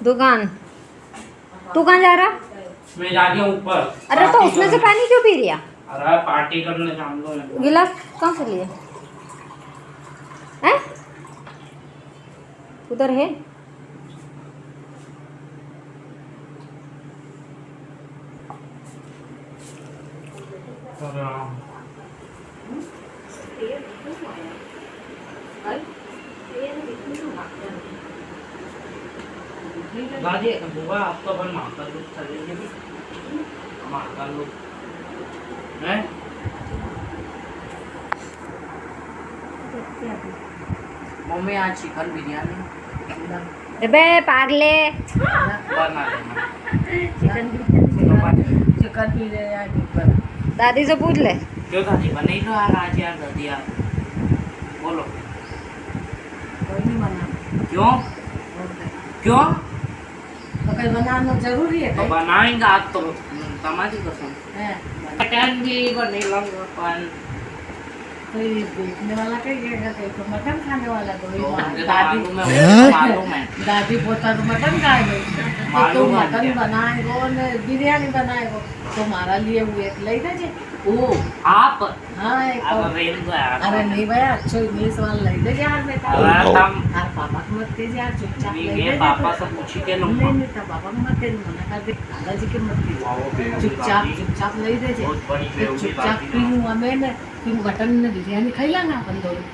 दुकान। तू कहाँ जा रहा? मैं जा रही हूँ ऊपर। अरे तो उसमें से पानी क्यों पी रहा? अरे पार्टी करने जान दो। गिलास कहाँ से लिए हैं? उधर है। दादी बुआ आप तो अपन माता लोग चलेंगे भी माता लोग हैं। मम्मी आज चिकन बिरयानी अबे पागले बना देना। चिकन बिरयानी दादी से पूछ ले। क्यों दादी बने लो यार आज यार दादी यार बोलो कोई नहीं बना। क्यों क्यों तो कहीं बनाना जरूरी है तो बनाएंगे आज तो तमाची कसम है। मटन भी बने लंगा पान कोई देखने वाला कहीं कहीं तो मटन खाने वाला कोई मालूम है दादी पोता तो मटन खाएगा तो मटन बनाएगो ने बिरयानी बनाएगो तुम्हारा लिए हुए ले दे ओ आप हाँ एक अरे यार अरे नहीं भैया अच्छो इंग्लिश वाला ले दे यार बेटा अरे तम यार पापा को मत दे यार चुपचाप ले ये दे पापा से पूछी के लो नहीं नहीं तो पापा को मत दे मना कर दे दादाजी के मत दे चुपचाप ले दे जे बहुत बड़ी बेवड़ी चुपचाप बात पी लूँगा मैं ने तुम मटन ने बिरयानी खाई लाना अपन दोनों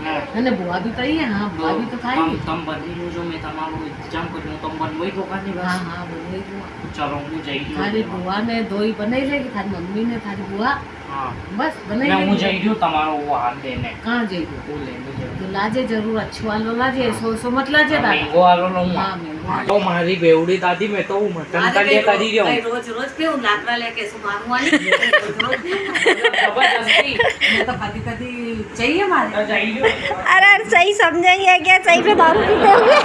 है ना बुआ भी कही है हाँ बुआ भी तो खाएगी तम बनी लो जो मैं तमारो इंतजाम करूँ तुम बनवई को करनी हाँ बस हाँ वही बुआ चलो मुझे जाइए थारी बुआ ने दो ही बनाई लेगी थारी मम्मी ने थारी बुआ हाँ बस बनाई मैं मुझे लेगी जाइए तमारो वो हाथ देने कहाँ जाइए वो लेने तो लाजे जरूर अच्छी वालो लाजे सो मत लाजे दादा मैंगो वालो लूँगा हाँ मैंगो तो हमारी बेवड़ी दादी मैं तो मटन का लिए कर ही रहा हूँ रोज रोज क्यों लाकड़ा लेके सुमारू वाली जबरदस्ती मैं तो कभी कभी चाहिए हमारे जाइए अरे सही समझेंगे क्या? सही पे दारू पीते होंगे।